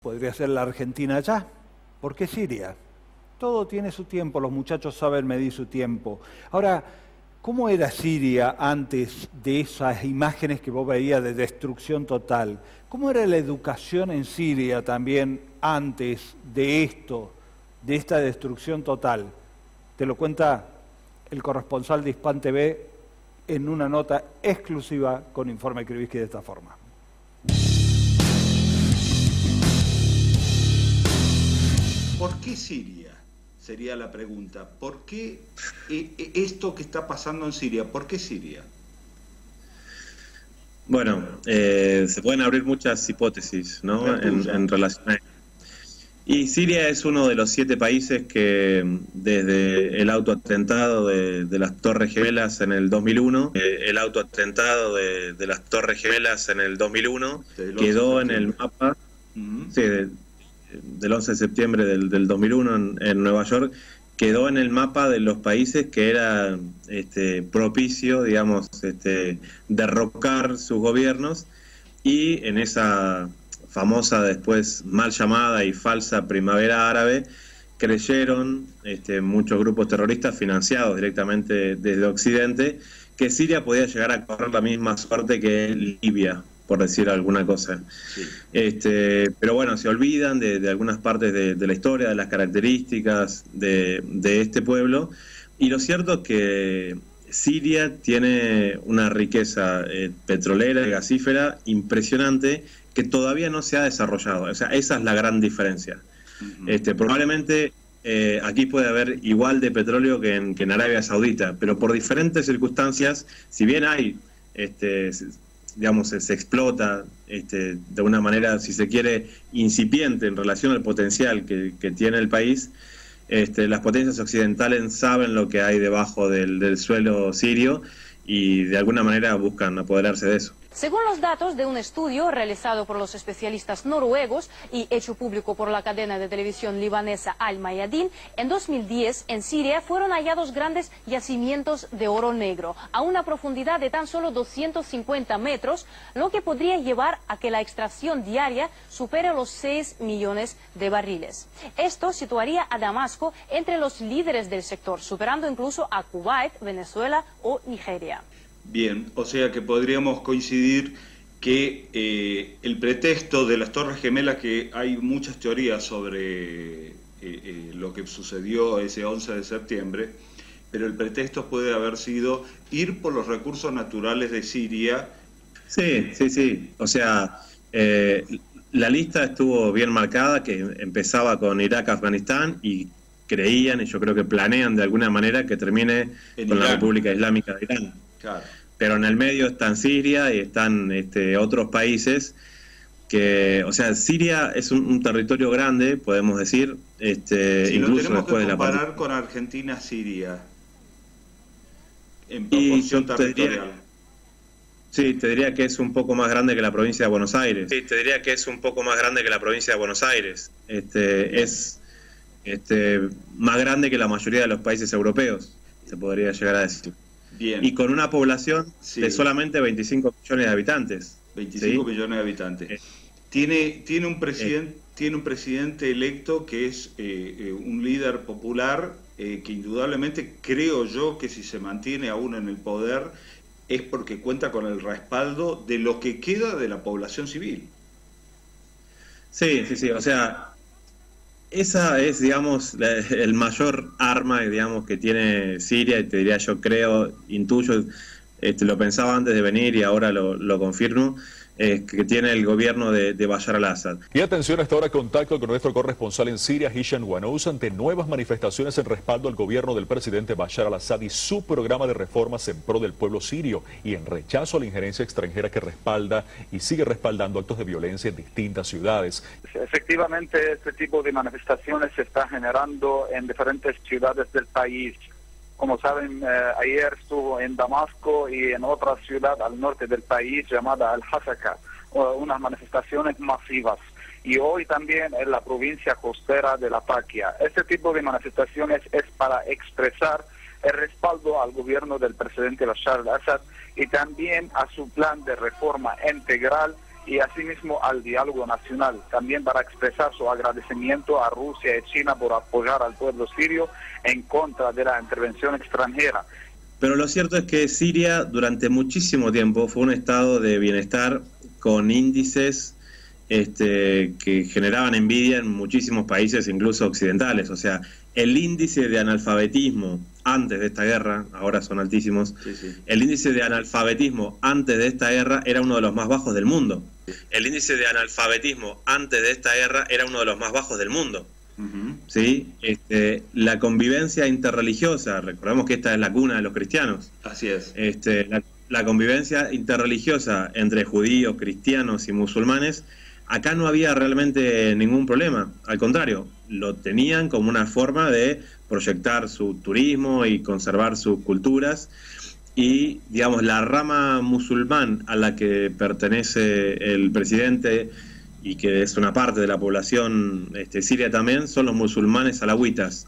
Podría ser la Argentina allá. ¿Por qué Siria? Todo tiene su tiempo, los muchachos saben medir su tiempo. Ahora, ¿cómo era Siria antes de esas imágenes que vos veías de destrucción total? ¿Cómo era la educación en Siria también antes de esto, de esta destrucción total? Te lo cuenta el corresponsal de Hispan TV en una nota exclusiva con Informe Krivitsky de esta forma. ¿Por qué Siria? Sería la pregunta. ¿Por qué esto que está pasando en Siria? ¿Por qué Siria? Bueno, se pueden abrir muchas hipótesis, ¿no? En relación a... Y Siria es uno de los 7 países que desde el autoatentado de las Torres Gemelas en el 2001, quedó en el mapa, sí, del 11 de septiembre del 2001 en Nueva York, quedó en el mapa de los países que era propicio, digamos, derrocar sus gobiernos, y en esa famosa, después mal llamada y falsa primavera árabe, creyeron muchos grupos terroristas financiados directamente desde Occidente que Siria podía llegar a correr la misma suerte que Libia, por decir alguna cosa. Sí. Pero bueno, se olvidan de algunas partes de la historia, de las características de este pueblo, y lo cierto es que Siria tiene una riqueza petrolera y gasífera impresionante que todavía no se ha desarrollado. O sea, esa es la gran diferencia. Probablemente aquí puede haber igual de petróleo que en Arabia Saudita, pero por diferentes circunstancias, si bien hay, digamos, se explota de una manera, si se quiere, incipiente en relación al potencial que tiene el país, las potencias occidentales saben lo que hay debajo del suelo sirio y de alguna manera buscan apoderarse de eso. Según los datos de un estudio realizado por los especialistas noruegos y hecho público por la cadena de televisión libanesa Al Mayadin, en 2010 en Siria fueron hallados grandes yacimientos de oro negro a una profundidad de tan solo 250 metros, lo que podría llevar a que la extracción diaria supere los 6 millones de barriles. Esto situaría a Damasco entre los líderes del sector, superando incluso a Kuwait, Venezuela o Nigeria. Bien, o sea que podríamos coincidir que el pretexto de las Torres Gemelas, que hay muchas teorías sobre lo que sucedió ese 11 de septiembre, pero el pretexto puede haber sido ir por los recursos naturales de Siria. Sí, sí, sí. O sea, la lista estuvo bien marcada, que empezaba con Irak, Afganistán, y creían, y yo creo que planean de alguna manera, que termine con la República Islámica de Irán. Claro. Pero en el medio están Siria y están otros países que, o sea, Siria es un territorio grande, podemos decir, si incluso lo tenemos después que de la comparar con Argentina, Siria, en proporción territorial. Sí, te diría que es un poco más grande que la provincia de Buenos Aires. Es más grande que la mayoría de los países europeos, se podría llegar a decir. Bien. Y con una población de solamente 25 millones de habitantes. 25 millones de habitantes. Tiene un presidente electo que es un líder popular que indudablemente creo yo que si se mantiene aún en el poder es porque cuenta con el respaldo de lo que queda de la población civil. Sí, sí, sí. O sea, esa es, digamos, el mayor arma, digamos, que tiene Siria, y te diría, yo creo, intuyo, lo pensaba antes de venir y ahora lo confirmo, que tiene el gobierno de Bashar al-Assad. Y atención, hasta ahora contacto con nuestro corresponsal en Siria, Hisham Wanous, ante nuevas manifestaciones en respaldo al gobierno del presidente Bashar al-Assad y su programa de reformas en pro del pueblo sirio y en rechazo a la injerencia extranjera que respalda y sigue respaldando actos de violencia en distintas ciudades. Efectivamente, este tipo de manifestaciones se está generando en diferentes ciudades del país. Como saben, ayer estuvo en Damasco y en otra ciudad al norte del país llamada Al-Hasaka, unas manifestaciones masivas. Y hoy también en la provincia costera de Latakia. Este tipo de manifestaciones es para expresar el respaldo al gobierno del presidente Bashar al-Assad y también a su plan de reforma integral y asimismo al diálogo nacional, también para expresar su agradecimiento a Rusia y China por apoyar al pueblo sirio en contra de la intervención extranjera. Pero lo cierto es que Siria durante muchísimo tiempo fue un estado de bienestar con índices que generaban envidia en muchísimos países, incluso occidentales. O sea, el índice de analfabetismo antes de esta guerra, ahora son altísimos, el índice de analfabetismo antes de esta guerra era uno de los más bajos del mundo. El índice de analfabetismo antes de esta guerra era uno de los más bajos del mundo. ¿Sí? La convivencia interreligiosa, recordemos que esta es la cuna de los cristianos. Así es. La convivencia interreligiosa entre judíos, cristianos y musulmanes, acá no había realmente ningún problema. Al contrario, lo tenían como una forma de proyectar su turismo y conservar sus culturas. Y, digamos, la rama musulmán a la que pertenece el presidente y que es una parte de la población siria también, son los musulmanes alawitas.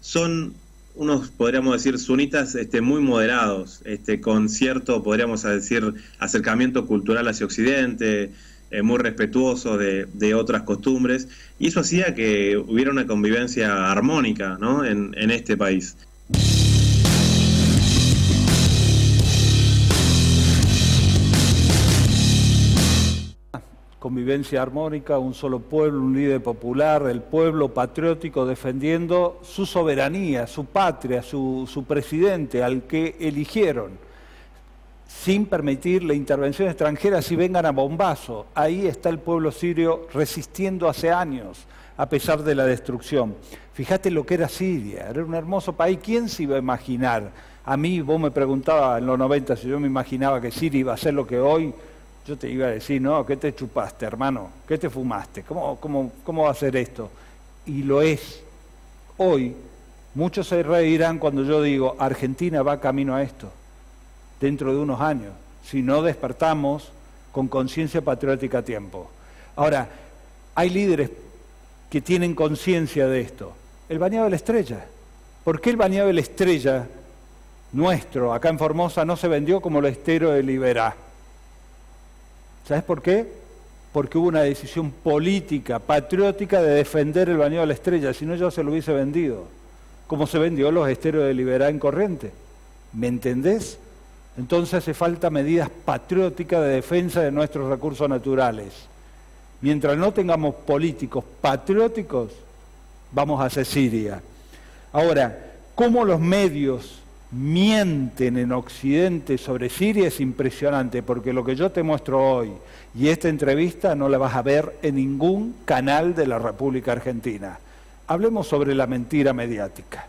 Son unos, podríamos decir, sunitas muy moderados, con cierto, podríamos decir, acercamiento cultural hacia Occidente, muy respetuoso de otras costumbres, y eso hacía que hubiera una convivencia armónica, ¿no?, en este país. Convivencia armónica, un solo pueblo, un líder popular, el pueblo patriótico defendiendo su soberanía, su patria, su presidente al que eligieron, sin permitir la intervención extranjera si vengan a bombazo. Ahí está el pueblo sirio resistiendo hace años, a pesar de la destrucción. Fíjate lo que era Siria, era un hermoso país. ¿Quién se iba a imaginar? A mí, vos me preguntabas en los 90 si yo me imaginaba que Siria iba a ser lo que hoy. Yo te iba a decir, no, ¿qué te chupaste, hermano? ¿Qué te fumaste? ¿Cómo va a ser esto? Y lo es. Hoy, muchos se reirán cuando yo digo, Argentina va camino a esto, dentro de unos años, si no despertamos con conciencia patriótica a tiempo. Ahora, hay líderes que tienen conciencia de esto. El Bañado de la Estrella. ¿Por qué el Bañado de la Estrella nuestro, acá en Formosa, no se vendió como el estero de Liberá? ¿Sabes por qué? Porque hubo una decisión política, patriótica, de defender el Bañado de la Estrella, si no ya se lo hubiese vendido, como se vendió los esteros de Liberá en Corrientes. ¿Me entendés? Entonces hace falta medidas patrióticas de defensa de nuestros recursos naturales. Mientras no tengamos políticos patrióticos, vamos a hacer Siria. Ahora, ¿cómo los medios mienten en Occidente sobre Siria? Es impresionante, porque lo que yo te muestro hoy y esta entrevista no la vas a ver en ningún canal de la República Argentina. Hablemos sobre la mentira mediática.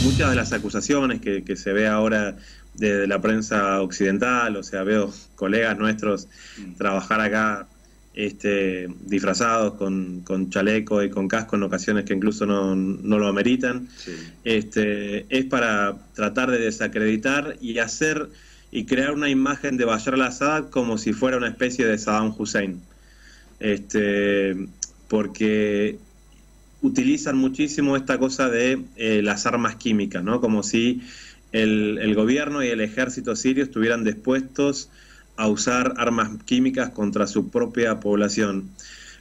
Muchas de las acusaciones que se ve ahora de la prensa occidental, o sea, veo colegas nuestros trabajar acá disfrazados con chaleco y con casco en ocasiones que incluso no lo ameritan, sí. Es para tratar de desacreditar y crear una imagen de Bashar al-Assad como si fuera una especie de Saddam Hussein, porque utilizan muchísimo esta cosa de las armas químicas, ¿no? Como si el gobierno y el ejército sirio estuvieran dispuestos a usar armas químicas contra su propia población,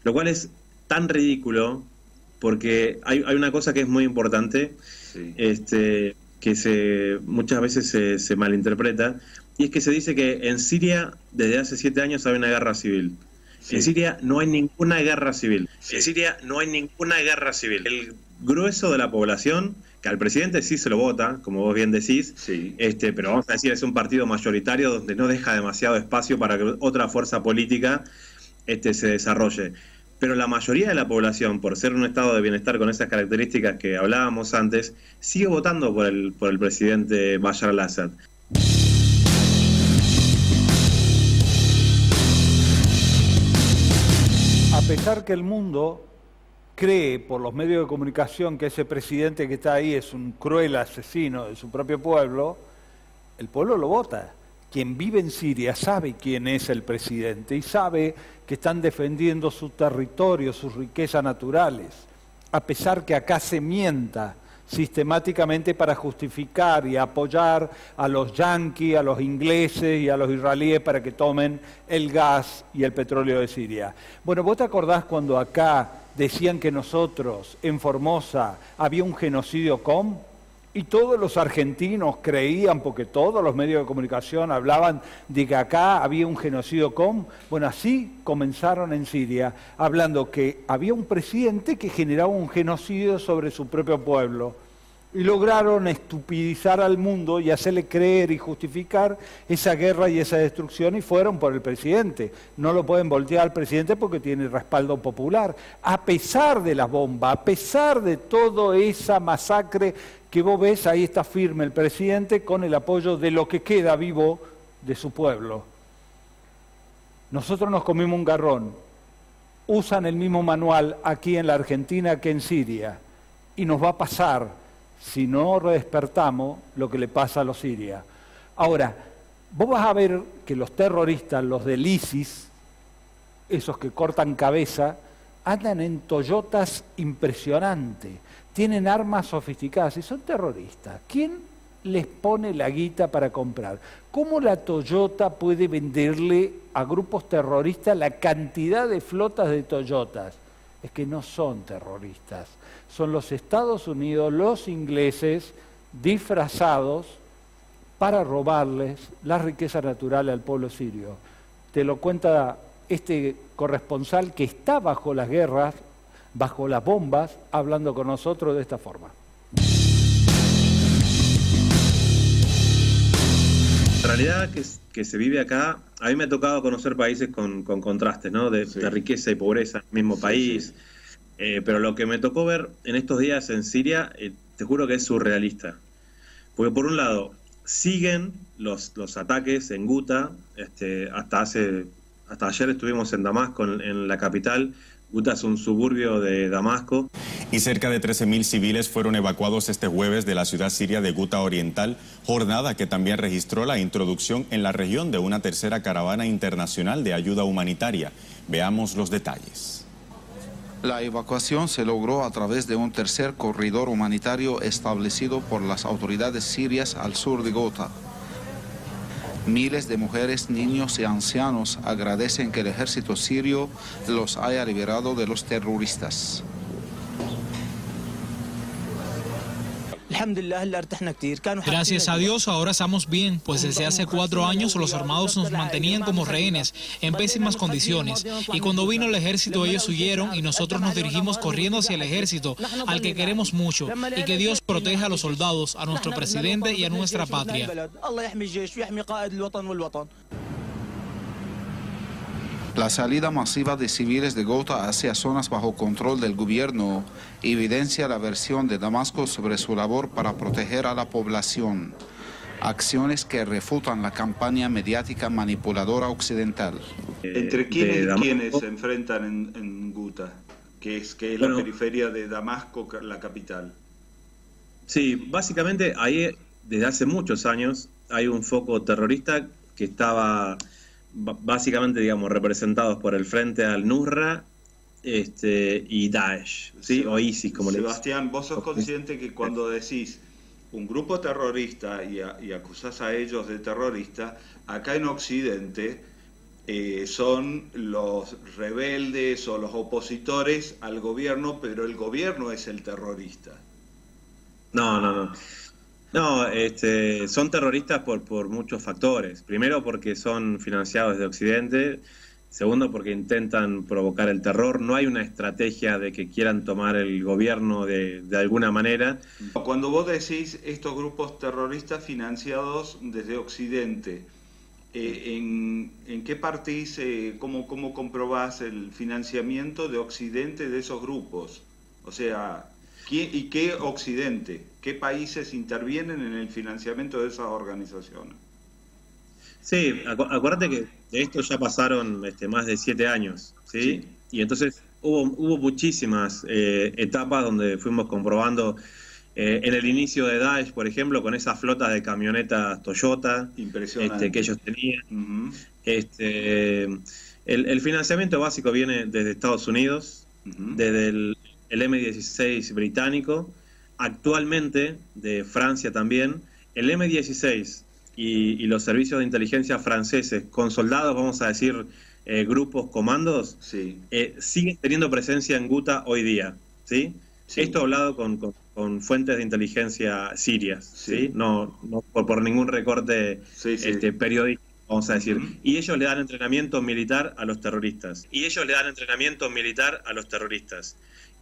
lo cual es tan ridículo porque hay una cosa que es muy importante, sí. Que muchas veces se malinterpreta, y es que se dice que en Siria desde hace 7 años hay una guerra civil. Sí. En Siria no hay ninguna guerra civil. Sí. En Siria no hay ninguna guerra civil. El grueso de la población, que al presidente sí se lo vota, como vos bien decís, sí. Pero vamos a decir, es un partido mayoritario donde no deja demasiado espacio para que otra fuerza política se desarrolle. Pero la mayoría de la población, por ser un estado de bienestar con esas características que hablábamos antes, sigue votando por el presidente Bashar al-Assad. A pesar que el mundo cree por los medios de comunicación que ese presidente que está ahí es un cruel asesino de su propio pueblo, el pueblo lo vota. Quien vive en Siria sabe quién es el presidente y sabe que están defendiendo su territorio, sus riquezas naturales. A pesar que acá se mienta sistemáticamente para justificar y apoyar a los yanquis, a los ingleses y a los israelíes para que tomen el gas y el petróleo de Siria. Bueno, ¿vos te acordás cuando acá decían que nosotros, en Formosa, había un genocidio com? Y todos los argentinos creían, porque todos los medios de comunicación hablaban de que acá había un genocidio com. Bueno, así comenzaron en Siria, hablando que había un presidente que generaba un genocidio sobre su propio pueblo. Y lograron estupidizar al mundo y hacerle creer y justificar esa guerra y esa destrucción, y fueron por el presidente. No lo pueden voltear al presidente porque tiene respaldo popular. A pesar de las bombas, a pesar de toda esa masacre que vos ves, ahí está firme el presidente con el apoyo de lo que queda vivo de su pueblo. Nosotros nos comimos un garrón. Usan el mismo manual aquí en la Argentina que en Siria. Y nos va a pasar, si no despertamos, lo que le pasa a los sirios. Ahora, vos vas a ver que los terroristas, los del ISIS, esos que cortan cabeza, andan en Toyotas impresionantes, tienen armas sofisticadas y son terroristas. ¿Quién les pone la guita para comprar? ¿Cómo la Toyota puede venderle a grupos terroristas la cantidad de flotas de Toyotas? Es que no son terroristas, son los Estados Unidos, los ingleses, disfrazados para robarles la riqueza natural al pueblo sirio. Te lo cuenta este corresponsal que está bajo las guerras, bajo las bombas, hablando con nosotros de esta forma. La realidad que se vive acá, a mí me ha tocado conocer países con contrastes, ¿no? De riqueza y pobreza en el mismo país. Pero lo que me tocó ver en estos días en Siria, te juro que es surrealista. Porque por un lado, siguen los ataques en Guta, hasta ayer estuvimos en Damasco, en la capital. Guta es un suburbio de Damasco. Y cerca de 13.000 civiles fueron evacuados este jueves de la ciudad siria de Guta Oriental, jornada que también registró la introducción en la región de una tercera caravana internacional de ayuda humanitaria. Veamos los detalles. La evacuación se logró a través de un tercer corredor humanitario establecido por las autoridades sirias al sur de Guta. Miles de mujeres, niños y ancianos agradecen que el ejército sirio los haya liberado de los terroristas. Gracias a Dios ahora estamos bien, pues desde hace 4 años los armados nos mantenían como rehenes, en pésimas condiciones. Y cuando vino el ejército ellos huyeron y nosotros nos dirigimos corriendo hacia el ejército, al que queremos mucho. Y que Dios proteja a los soldados, a nuestro presidente y a nuestra patria. La salida masiva de civiles de Guta hacia zonas bajo control del gobierno evidencia la versión de Damasco sobre su labor para proteger a la población. Acciones que refutan la campaña mediática manipuladora occidental. ¿Entre quiénes se enfrentan en Guta? Que es la periferia de Damasco, la capital. Sí, básicamente ahí desde hace muchos años hay un foco terrorista que estaba básicamente, digamos, representados por el Frente al-Nusra y Daesh, ¿sí? O ISIS, como le dicen. Sebastián, vos sos consciente que cuando decís un grupo terrorista y acusás a ellos de terrorista, acá en Occidente son los rebeldes o los opositores al gobierno, pero el gobierno es el terrorista. No, son terroristas por muchos factores. Primero, porque son financiados desde Occidente. Segundo, porque intentan provocar el terror. No hay una estrategia de que quieran tomar el gobierno de alguna manera. Cuando vos decís estos grupos terroristas financiados desde Occidente, ¿en qué partís, cómo comprobás el financiamiento de Occidente de esos grupos? O sea, ¿y qué Occidente? ¿Qué países intervienen en el financiamiento de esas organizaciones? Sí, acuérdate que de esto ya pasaron más de 7 años, ¿sí? Y entonces hubo muchísimas etapas donde fuimos comprobando en el inicio de Daesh, por ejemplo, con esas flotas de camionetas Toyota que ellos tenían. Uh-huh. El financiamiento básico viene desde Estados Unidos, uh-huh, desde el M-16 británico, actualmente, de Francia también, el M-16 y los servicios de inteligencia franceses con soldados, vamos a decir, grupos, comandos, sí, siguen teniendo presencia en Guta hoy día, ¿sí? Sí. Esto hablado con fuentes de inteligencia sirias, ¿sí? No por ningún recorte periodístico, vamos a decir. Y ellos le dan entrenamiento militar a los terroristas.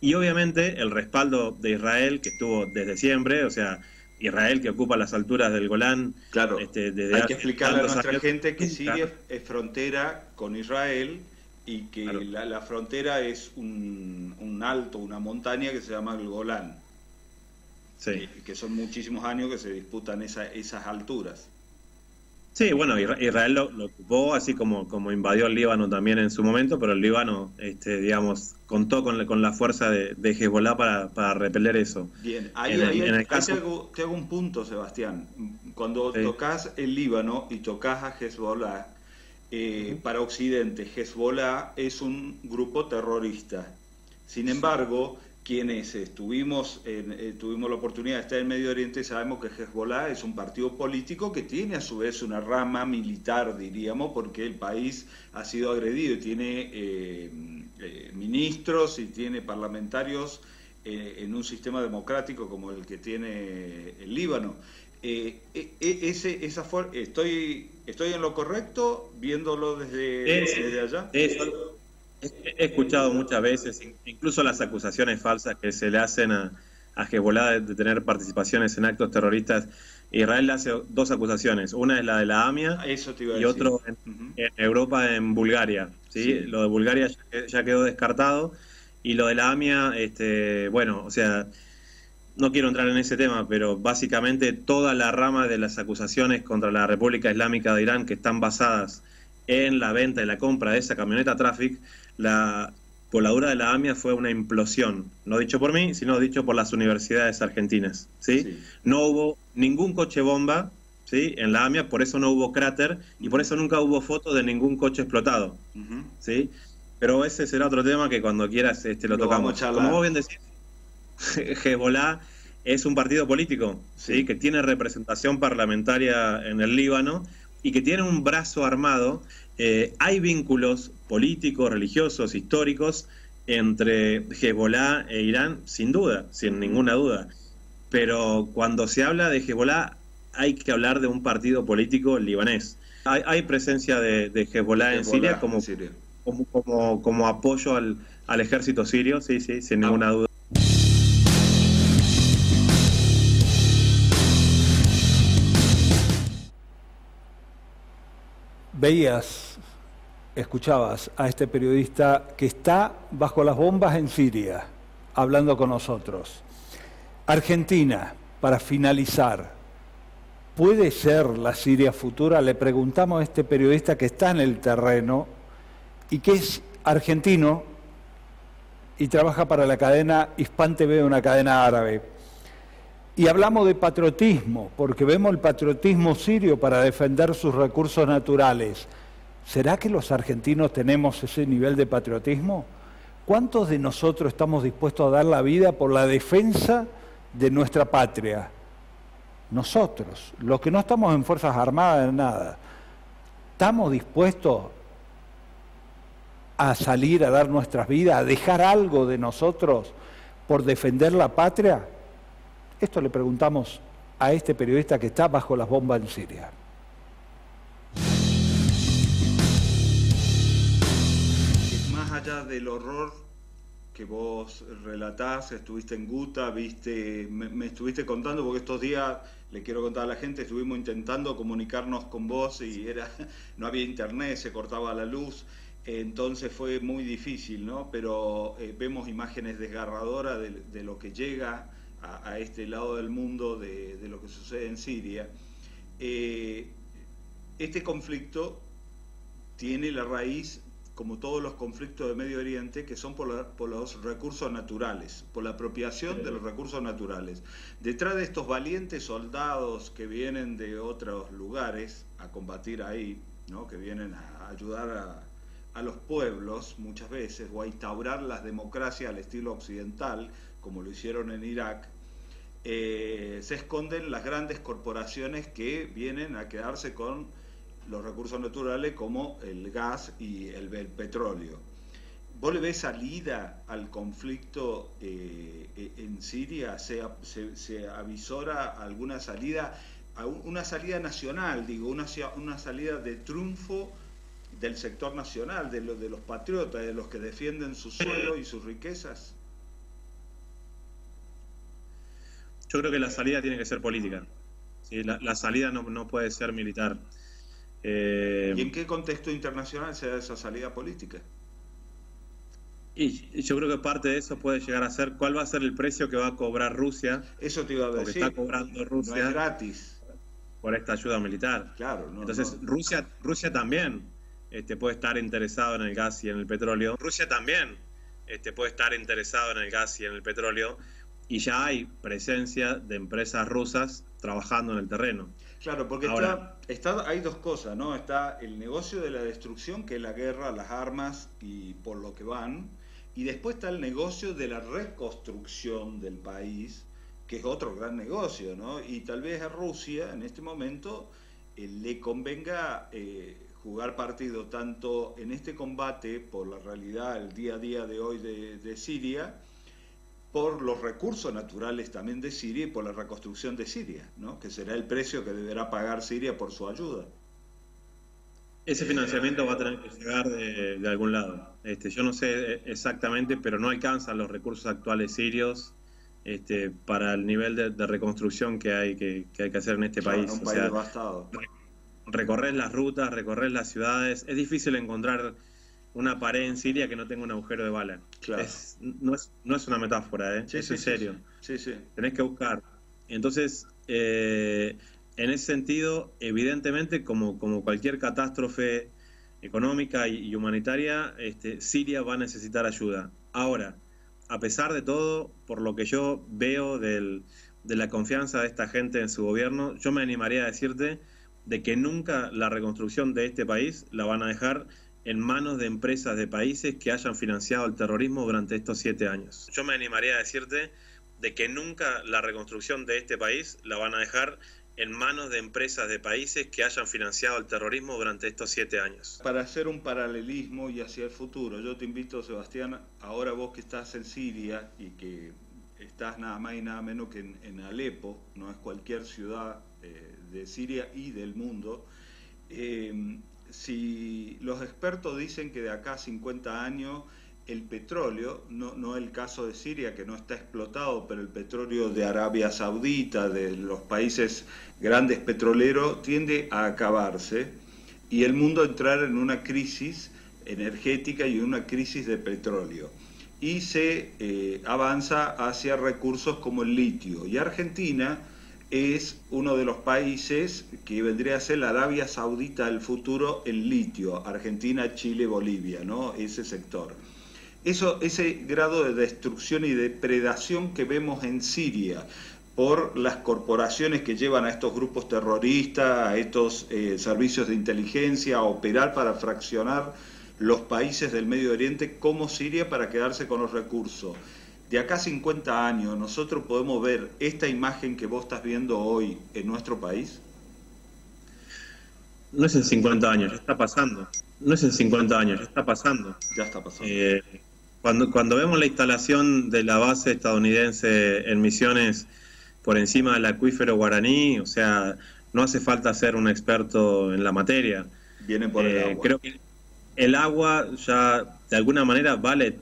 Y obviamente el respaldo de Israel, que estuvo desde siempre, o sea, Israel que ocupa las alturas del Golán. Claro, hay que explicarle a nuestra gente que Siria es frontera con Israel y que la frontera es un alto, una montaña que se llama el Golán. Sí. Que son muchísimos años que se disputan esas alturas. Sí, bueno, Israel lo ocupó, así como invadió el Líbano también en su momento, pero el Líbano, digamos, contó con la fuerza de Hezbollah para repeler eso. Bien, ahí te hago un punto, Sebastián. Cuando tocas el Líbano y tocas a Hezbollah, para Occidente, Hezbollah es un grupo terrorista. Sin embargo, quienes tuvimos la oportunidad de estar en Medio Oriente sabemos que Hezbollah es un partido político que tiene a su vez una rama militar, diríamos, porque el país ha sido agredido y tiene ministros y tiene parlamentarios en un sistema democrático como el que tiene el Líbano. ¿Estoy en lo correcto viéndolo desde allá? He escuchado muchas veces, incluso las acusaciones falsas que se le hacen a Hezbollah de tener participaciones en actos terroristas. Israel le hace dos acusaciones, una es la de la AMIA y otro en Europa, en Bulgaria. ¿Sí? Lo de Bulgaria ya quedó descartado y lo de la AMIA, bueno, o sea, no quiero entrar en ese tema, pero básicamente toda la rama de las acusaciones contra la República Islámica de Irán que están basadas en la venta y la compra de esa camioneta Traffic, la voladura de la AMIA fue una implosión, no dicho por mí, sino dicho por las universidades argentinas, ¿sí? No hubo ningún coche bomba, ¿sí?, en la AMIA, por eso no hubo cráter y por eso nunca hubo foto de ningún coche explotado, ¿sí? Pero ese será otro tema que cuando quieras lo tocamos. Como vos bien decís, Hezbollah es un partido político, ¿sí?, que tiene representación parlamentaria en el Líbano y que tiene un brazo armado. Hay vínculos políticos, religiosos, históricos entre Hezbollah e Irán, sin duda, sin ninguna duda. Pero cuando se habla de Hezbollah hay que hablar de un partido político libanés. Hay presencia de Hezbollah en Siria como apoyo al ejército sirio, sí, sin ninguna duda. Veías, escuchabas a este periodista que está bajo las bombas en Siria, hablando con nosotros. Argentina, para finalizar, ¿puede ser la Siria futura? Le preguntamos a este periodista que está en el terreno y que es argentino y trabaja para la cadena Hispan TV, una cadena árabe. Y hablamos de patriotismo, porque vemos el patriotismo sirio para defender sus recursos naturales. ¿Será que los argentinos tenemos ese nivel de patriotismo? ¿Cuántos de nosotros estamos dispuestos a dar la vida por la defensa de nuestra patria? Nosotros, los que no estamos en Fuerzas Armadas, nada. ¿Estamos dispuestos a salir a dar nuestras vidas, a dejar algo de nosotros por defender la patria? Esto le preguntamos a este periodista que está bajo las bombas en Siria. Más allá del horror que vos relatás, estuviste en Guta, me estuviste contando, porque estos días, le quiero contar a la gente, estuvimos intentando comunicarnos con vos y no había internet, se cortaba la luz, entonces fue muy difícil, ¿no? Pero vemos imágenes desgarradoras de lo que llega a este lado del mundo, de lo que sucede en Siria. Este conflicto tiene la raíz, como todos los conflictos de Medio Oriente, que son por los recursos naturales, por la apropiación de los recursos naturales. Detrás de estos valientes soldados que vienen de otros lugares a combatir ahí, ¿no?, que vienen a ayudar a los pueblos muchas veces, o a instaurar las democracias al estilo occidental, como lo hicieron en Irak, se esconden las grandes corporaciones que vienen a quedarse con los recursos naturales como el gas y el petróleo. ¿Vos le ves salida al conflicto en Siria? ¿Se avisora alguna salida? Una salida nacional, digo, una salida de triunfo del sector nacional, de los patriotas, de los que defienden su suelo y sus riquezas. Yo creo que la salida tiene que ser política. ¿Sí? La salida no puede ser militar. ¿Y en qué contexto internacional se da esa salida política? Y yo creo que parte de eso puede llegar a ser cuál va a ser el precio que va a cobrar Rusia. Eso te iba a decir. Porque está cobrando Rusia. No es gratis. Por esta ayuda militar. Claro, Entonces Rusia también puede estar interesado en el gas y en el petróleo. Rusia también puede estar interesado en el gas y en el petróleo. Y ya hay presencia de empresas rusas trabajando en el terreno. Claro, porque hay dos cosas, ¿no? Está el negocio de la destrucción, que es la guerra, las armas y por lo que van. Y después está el negocio de la reconstrucción del país, que es otro gran negocio, ¿no? Y tal vez a Rusia en este momento le convenga jugar partido tanto en este combate por la realidad, el día a día de hoy de Siria, por los recursos naturales también de Siria y por la reconstrucción de Siria, ¿no? Que será el precio que deberá pagar Siria por su ayuda. Ese financiamiento va a tener que llegar de algún lado. Yo no sé exactamente, pero no alcanzan los recursos actuales sirios para el nivel de reconstrucción que hay que hacer en este país. Un país devastado. Recorrer las rutas, recorrer las ciudades. Es difícil encontrar una pared en Siria que no tenga un agujero de bala. Claro. No es una metáfora, Sí, es en serio. Sí. Tenés que buscar. Entonces, en ese sentido, evidentemente, como cualquier catástrofe económica y humanitaria, Siria va a necesitar ayuda. Ahora, a pesar de todo, por lo que yo veo de la confianza de esta gente en su gobierno, yo me animaría a decirte de que nunca la reconstrucción de este país la van a dejar en manos de empresas de países que hayan financiado el terrorismo durante estos 7 años. Yo me animaría a decirte de que nunca la reconstrucción de este país la van a dejar en manos de empresas de países que hayan financiado el terrorismo durante estos 7 años. Para hacer un paralelismo y hacia el futuro, yo te invito, Sebastián, ahora vos que estás en Siria y que estás nada más y nada menos que en Alepo, no es cualquier ciudad de Siria y del mundo, si los expertos dicen que de acá a 50 años el petróleo, no el caso de Siria que no está explotado, pero el petróleo de Arabia Saudita, de los países grandes petroleros, tiende a acabarse y el mundo entrar en una crisis energética y una crisis de petróleo. Y se avanza hacia recursos como el litio. Y Argentina es uno de los países que vendría a ser la Arabia Saudita del futuro en litio. Argentina, Chile, Bolivia, ¿no? Ese sector. Ese grado de destrucción y depredación que vemos en Siria por las corporaciones que llevan a estos grupos terroristas, a estos servicios de inteligencia, a operar para fraccionar los países del Medio Oriente como Siria para quedarse con los recursos. De acá a 50 años, ¿nosotros podemos ver esta imagen que vos estás viendo hoy en nuestro país? No es en 50 años, ya está pasando. No es en 50 años, ya está pasando. Ya está pasando. Cuando vemos la instalación de la base estadounidense en Misiones por encima del acuífero guaraní, o sea, no hace falta ser un experto en la materia. Viene por el agua. Creo que el agua ya de alguna manera vale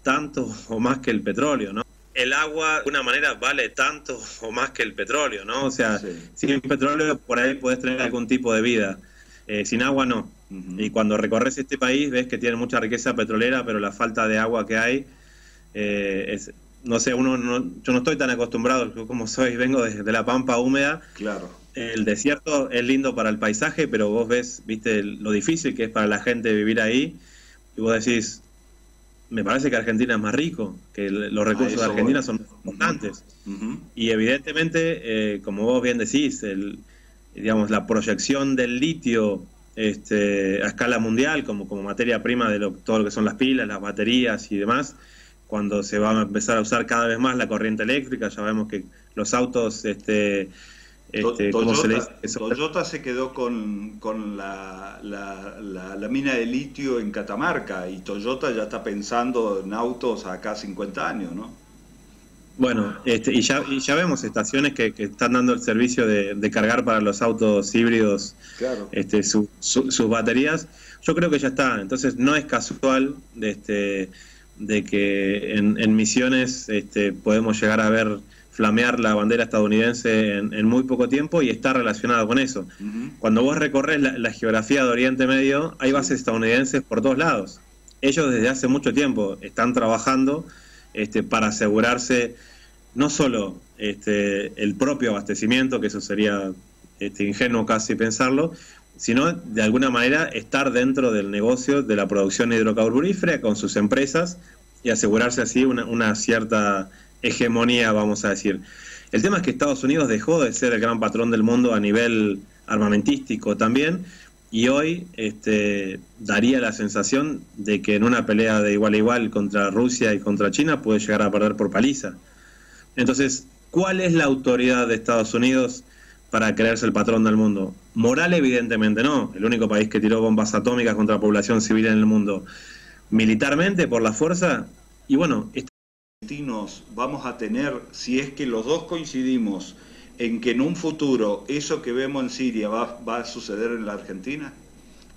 tanto o más que el petróleo, ¿no? El agua de alguna manera vale tanto o más que el petróleo, ¿no? O sea, sin petróleo por ahí podés tener algún tipo de vida, sin agua no. Y cuando recorres este país ves que tiene mucha riqueza petrolera, pero la falta de agua que hay no sé, yo no estoy tan acostumbrado, yo como soy, vengo de la pampa húmeda. Claro. El desierto es lindo para el paisaje, pero vos viste lo difícil que es para la gente vivir ahí, y vos decís, me parece que Argentina es más rico, que los recursos de Argentina son más importantes. Y evidentemente, como vos bien decís, digamos, la proyección del litio a escala mundial como materia prima de todo lo que son las pilas, las baterías y demás, cuando se va a empezar a usar cada vez más la corriente eléctrica. Ya vemos que los autos, ¿cómo se le dice? Toyota se quedó con la mina de litio en Catamarca, y Toyota ya está pensando en autos acá 50 años, ¿no? Bueno, y ya vemos estaciones que están dando el servicio de cargar para los autos híbridos, claro, sus baterías. Yo creo que ya está. Entonces no es casual de que en Misiones podemos llegar a ver flamear la bandera estadounidense en muy poco tiempo, y está relacionado con eso. Cuando vos recorres la geografía de Oriente Medio, hay bases estadounidenses por todos lados. Ellos desde hace mucho tiempo están trabajando para asegurarse no solo el propio abastecimiento, que eso sería ingenuo casi pensarlo, sino de alguna manera estar dentro del negocio de la producción hidrocarburífera con sus empresas y asegurarse así una cierta hegemonía, vamos a decir. El tema es que Estados Unidos dejó de ser el gran patrón del mundo a nivel armamentístico también, y hoy daría la sensación de que en una pelea de igual a igual contra Rusia y contra China puede llegar a perder por paliza. Entonces, ¿cuál es la autoridad de Estados Unidos para creerse el patrón del mundo? Moral, evidentemente no, el único país que tiró bombas atómicas contra población civil en el mundo. Militarmente, por la fuerza, y bueno... Vamos a tener, si es que los dos coincidimos en que en un futuro eso que vemos en Siria va a suceder en la Argentina,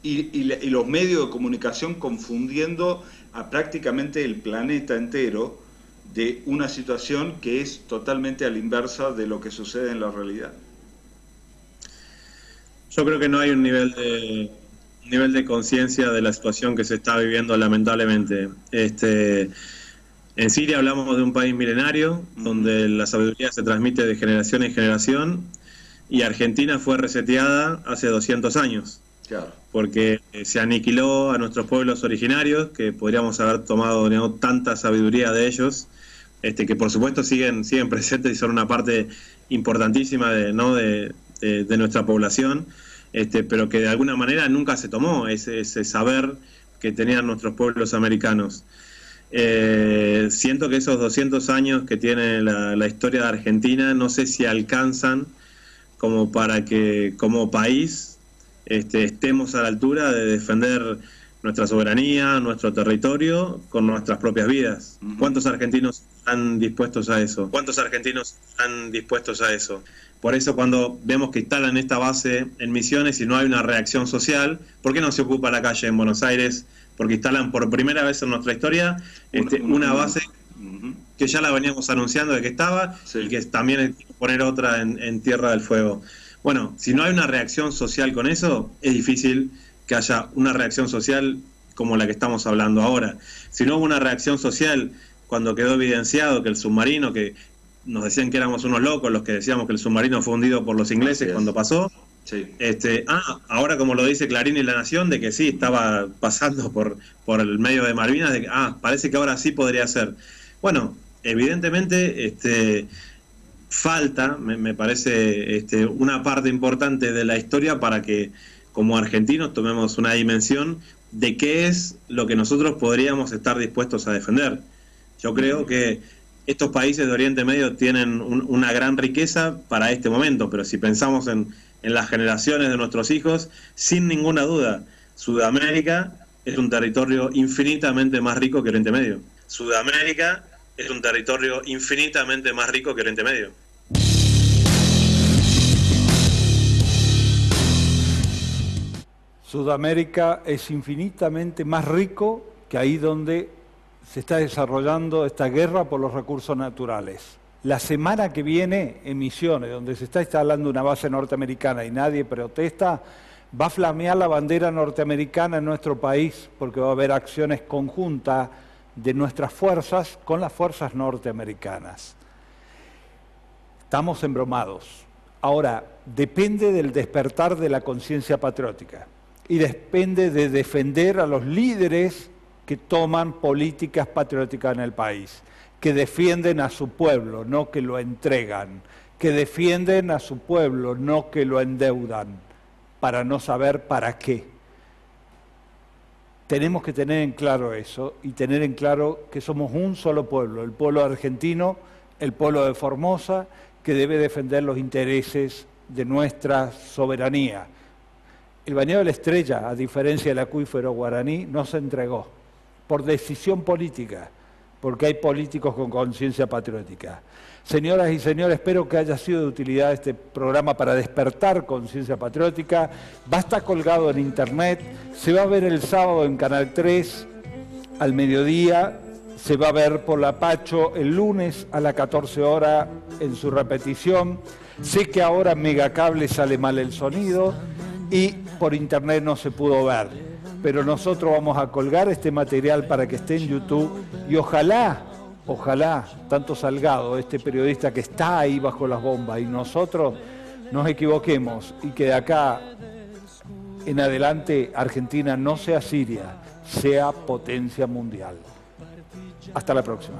y los medios de comunicación confundiendo a prácticamente el planeta entero de una situación que es totalmente a la inversa de lo que sucede en la realidad. Yo creo que no hay un nivel de conciencia de la situación que se está viviendo, lamentablemente. En Siria hablamos de un país milenario, donde la sabiduría se transmite de generación en generación, y Argentina fue reseteada hace 200 años. Claro. Porque se aniquiló a nuestros pueblos originarios, que podríamos haber tomado tanta sabiduría de ellos, que por supuesto siguen presentes y son una parte importantísima de nuestra población, pero que de alguna manera nunca se tomó ese saber que tenían nuestros pueblos americanos. Siento que esos 200 años que tiene la historia de Argentina, no sé si alcanzan como para que como país estemos a la altura de defender nuestra soberanía, nuestro territorio, con nuestras propias vidas. ¿Cuántos argentinos están dispuestos a eso? Por eso, cuando vemos que instalan esta base en Misiones y no hay una reacción social, ¿por qué no se ocupa la calle en Buenos Aires? Porque instalan por primera vez en nuestra historia una base que ya la veníamos anunciando de que estaba, sí, y que también hay que poner otra en Tierra del Fuego. Bueno, si no hay una reacción social con eso, es difícil que haya una reacción social como la que estamos hablando ahora. Si no hubo una reacción social cuando quedó evidenciado que el submarino, que nos decían que éramos unos locos los que decíamos que el submarino fue hundido por los ingleses cuando pasó, sí, ahora como lo dice Clarín y La Nación, de que sí, estaba pasando por el medio de Malvinas, de que parece que ahora sí podría ser. Bueno, evidentemente falta, me parece, una parte importante de la historia para que como argentinos tomemos una dimensión de qué es lo que nosotros podríamos estar dispuestos a defender. Yo creo que estos países de Oriente Medio tienen una gran riqueza para este momento, pero si pensamos en las generaciones de nuestros hijos, sin ninguna duda, Sudamérica es un territorio infinitamente más rico que Oriente Medio. Sudamérica es un territorio infinitamente más rico que Oriente Medio. Sudamérica es infinitamente más rico que ahí donde se está desarrollando esta guerra por los recursos naturales. La semana que viene, en Misiones, donde se está instalando una base norteamericana y nadie protesta, va a flamear la bandera norteamericana en nuestro país, porque va a haber acciones conjuntas de nuestras fuerzas con las fuerzas norteamericanas. Estamos embromados. Ahora, depende del despertar de la conciencia patriótica y depende de defender a los líderes que toman políticas patrióticas en el país, que defienden a su pueblo, no que lo entregan, que defienden a su pueblo, no que lo endeudan, para no saber para qué. Tenemos que tener en claro eso y tener en claro que somos un solo pueblo, el pueblo argentino, el pueblo de Formosa, que debe defender los intereses de nuestra soberanía. El Bañado de la Estrella, a diferencia del acuífero guaraní, no se entregó por decisión política, porque hay políticos con conciencia patriótica. Señoras y señores, espero que haya sido de utilidad este programa para despertar conciencia patriótica. Va a estar colgado en internet, se va a ver el sábado en Canal 3 al mediodía, se va a ver por la Pacho el lunes a las 14 horas en su repetición. Sé que ahora en Megacable sale mal el sonido y por internet no se pudo ver, pero nosotros vamos a colgar este material para que esté en YouTube y ojalá, tanto Salgado, este periodista que está ahí bajo las bombas, y nosotros nos equivoquemos y que de acá en adelante Argentina no sea Siria, sea potencia mundial. Hasta la próxima.